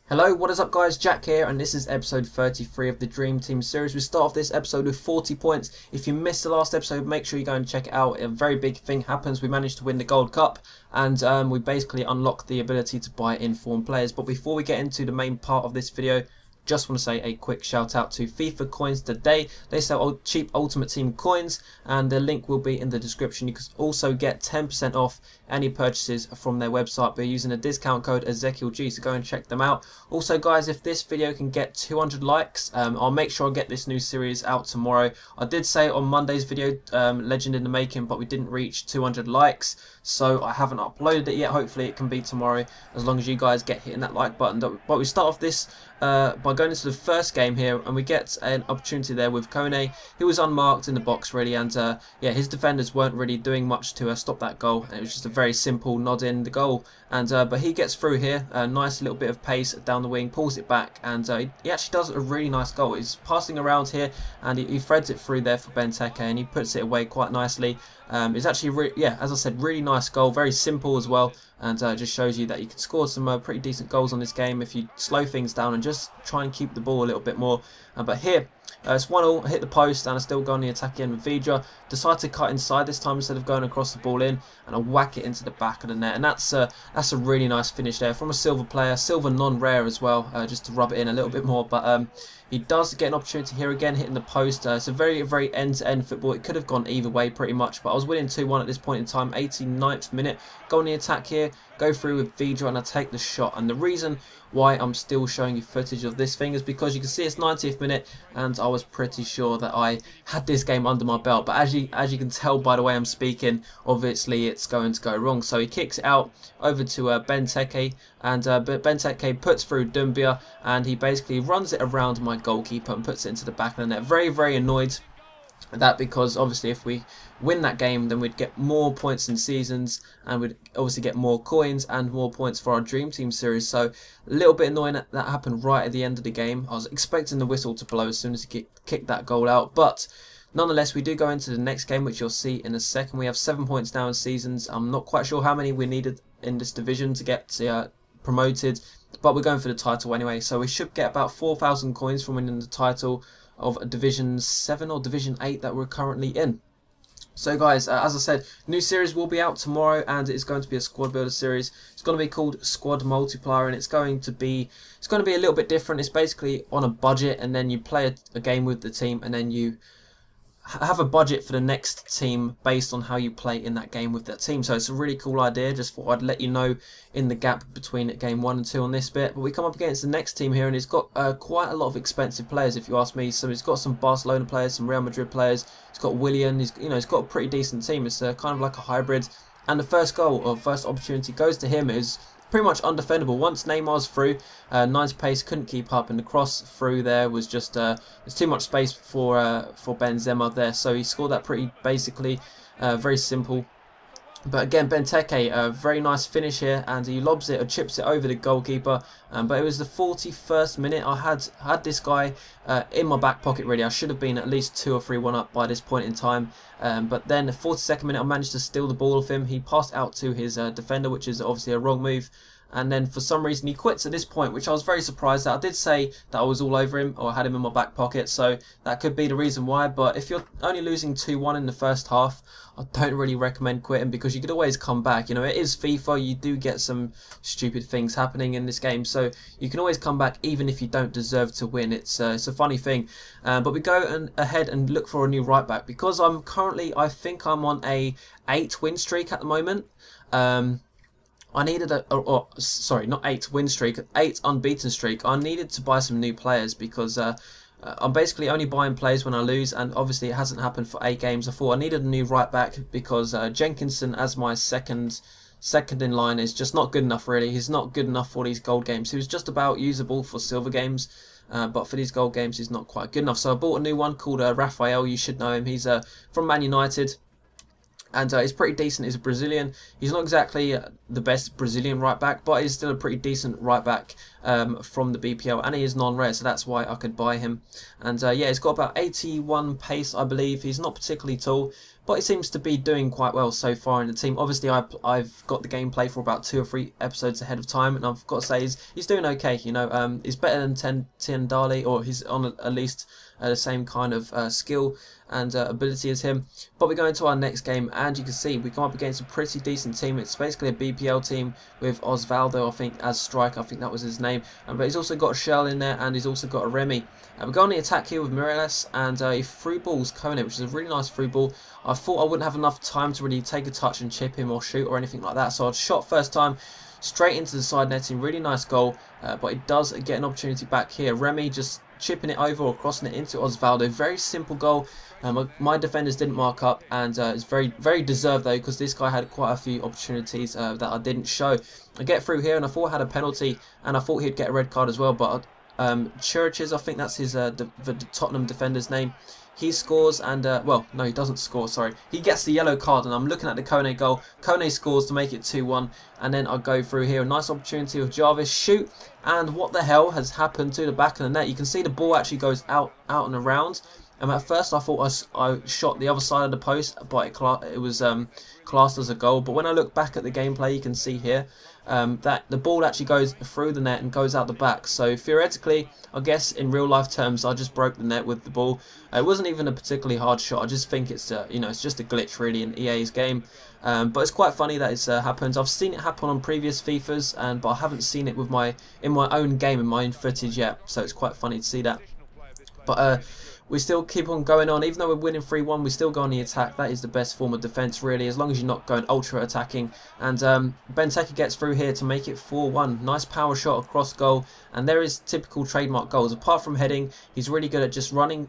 Hello, what is up guys, Jack here, and this is episode 33 of the Dream Team series. We start off this episode with 40 points. If you missed the last episode, make sure you go and check it out. A very big thing happens. We managed to win the Gold Cup, and we basically unlocked the ability to buy informed players. But before we get into the main part of this video, just want to say a quick shout out to FIFA Coins Today. They sell cheap Ultimate Team coins, and the link will be in the description. You can also get 10% off any purchases from their website by using the discount code EzekielG, so go and check them out. Also guys, if this video can get 200 likes, I'll make sure I get this new series out tomorrow. I did say on Monday's video, Legend in the Making, but we didn't reach 200 likes, so I haven't uploaded it yet. Hopefully it can be tomorrow, as long as you guys get hitting that like button. But we start off this by going into the first game here, and we get an opportunity there with Kone, who was unmarked in the box really, and yeah, his defenders weren't really doing much to stop that goal. It was just a very simple nod in the goal, and but he gets through here, a nice little bit of pace down the wing, pulls it back, and he actually does a really nice goal. He's passing around here, and he threads it through there for Benteke, and he puts it away quite nicely. It's actually, yeah, as I said, really nice goal, very simple as well, and just shows you that you can score some pretty decent goals on this game if you slow things down and just try and keep the ball a little bit more. But here, it's 1-1, hit the post, and I still go on the attack end with Vidra. Decide to cut inside this time instead of going across the ball in, and I whack it into the back of the net. And that's a really nice finish there from a silver player, silver non-rare as well, just to rub it in a little bit more. But he does get an opportunity here again, hitting the post. It's a very end-to-end football. It could have gone either way pretty much, but I was winning 2-1 at this point in time. 89th minute, go on the attack here, go through with Vidra, and I take the shot. And the reason why I'm still showing you footage of this thing is because you can see it's 90th minute, and I was pretty sure that I had this game under my belt. But as you can tell by the way I'm speaking, obviously it's going to go wrong. So he kicks it out over to Benteke, and Benteke puts through Dumbia, and he basically runs it around my goalkeeper and puts it into the back of the net. Very annoyed at that, because obviously if we win that game, then we'd get more points in seasons, and we'd obviously get more coins and more points for our Dream Team series. So a little bit annoying that happened right at the end of the game. I was expecting the whistle to blow as soon as he kicked that goal out, but nonetheless, we do go into the next game, which you'll see in a second. We have 7 points now in seasons. I'm not quite sure how many we needed in this division to get promoted, but we're going for the title anyway. So we should get about 4,000 coins from winning the title of Division 7 or Division 8 that we're currently in. So guys, as I said, new series will be out tomorrow, and it's going to be a squad builder series. It's going to be called Squad Multiplier, and it's going to be a little bit different. It's basically on a budget, and then you play a game with the team, and then you have a budget for the next team based on how you play in that game with that team. So it's a really cool idea. Just thought I'd let you know in the gap between game 1 and 2 on this bit. But we come up against the next team here, and it's got quite a lot of expensive players, if you ask me. So it's got some Barcelona players, some Real Madrid players. It's got Willian. It's got a pretty decent team. It's kind of like a hybrid. And the first goal, or first opportunity, goes to him. Is pretty much undefendable. Once Neymar's through, 90 pace, couldn't keep up, and the cross through there was just there's too much space for Benzema there, so he scored that pretty basically, very simple. But again, Benteke, a very nice finish here, and he lobs it or chips it over the goalkeeper. But it was the 41st minute. I had this guy in my back pocket really. I should have been at least 2 or 3-1 up by this point in time. But then the 42nd minute, I managed to steal the ball off him. He passed out to his defender, which is obviously a wrong move. And then for some reason he quits at this point, which I was very surprised at. I did say that I was all over him, or I had him in my back pocket, so that could be the reason why. But if you're only losing 2-1 in the first half, I don't really recommend quitting, because you could always come back. It is FIFA, you do get some stupid things happening in this game, so you can always come back even if you don't deserve to win. It's a funny thing. But we go ahead and look for a new right back, because I'm currently, I think I'm on a 8-win streak at the moment. I needed sorry, not 8-win streak, 8 unbeaten streak. I needed to buy some new players, because I'm basically only buying players when I lose, and obviously it hasn't happened for 8 games. I thought I needed a new right back, because Jenkinson as my second in line is just not good enough really. He's not good enough for these gold games. He was just about usable for silver games, but for these gold games he's not quite good enough. So I bought a new one called Rafael. You should know him. He's from Man United. And he's pretty decent. He's a Brazilian. He's not exactly the best Brazilian right back, but he's still a pretty decent right back from the BPL, and he is non-rare, so that's why I could buy him. And yeah, he's got about 81 pace, I believe. He's not particularly tall, but he seems to be doing quite well so far in the team. Obviously, I've got the gameplay for about 2 or 3 episodes ahead of time, and I've got to say he's doing okay. You know, he's better than Tiendali, or he's on at least the same kind of skill and ability as him. But we go into our next game, and you can see we come up against a pretty decent team. It's basically a BPL team with Osvaldo, I think, as striker. I think that was his name. But he's also got a Shell in there, and he's also got a Remy. We go on the attack here with Mireles, and he through balls Kone, which is a really nice through ball. I thought I wouldn't have enough time to really take a touch and chip him or shoot or anything like that, so I shot first time straight into the side netting. Really nice goal, but it does get an opportunity back here. Remy just chipping it over or crossing it into Osvaldo. Very simple goal. My defenders didn't mark up, and it's very deserved though, because this guy had quite a few opportunities that I didn't show. I get through here, and I thought I had a penalty, and I thought he'd get a red card as well, but Churches, I think that's his the Tottenham defender's name. He scores, and well, no, he doesn't score, sorry. He gets the yellow card, and I'm looking at the Kone goal. Kone scores to make it 2-1, and then I go through here. A nice opportunity with Jarvis, shoot, and what the hell has happened to the back of the net? You can see the ball actually goes out and around. At first I thought I shot the other side of the post, but it was classed as a goal. But when I look back at the gameplay, you can see here that the ball actually goes through the net and goes out the back. So theoretically, I guess in real life terms, I just broke the net with the ball. It wasn't even a particularly hard shot. I just think it's you know, it's just a glitch really in EA's game. But it's quite funny that it's happened. I've seen it happen on previous FIFAs, but I haven't seen it with in my own game, in my own footage yet. So it's quite funny to see that. But we still keep on going on. Even though we're winning 3-1, we still go on the attack. That is the best form of defence, really, as long as you're not going ultra attacking. And Benteke gets through here to make it 4-1. Nice power shot across goal. And there is typical trademark goals. Apart from heading, he's really good at just running,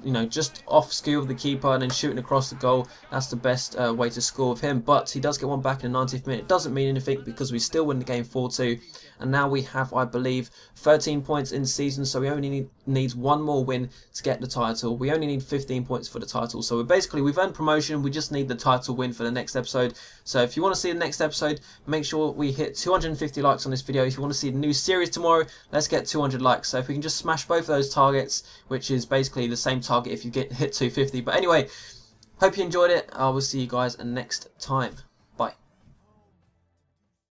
you know, just off skew of the keeper and then shooting across the goal. That's the best way to score with him. But he does get one back in the 90th minute. It doesn't mean anything because we still win the game 4-2. And now we have, I believe, 13 points in the season. So we only need one more win to get the title. We only need 15 points for the title. So we've earned promotion. We just need the title win for the next episode. So if you want to see the next episode, make sure we hit 250 likes on this video. If you want to see the new series tomorrow, let's get 200 likes. So if we can just smash both of those targets, which is basically the same target if you hit 250. But anyway, hope you enjoyed it. I will see you guys next time.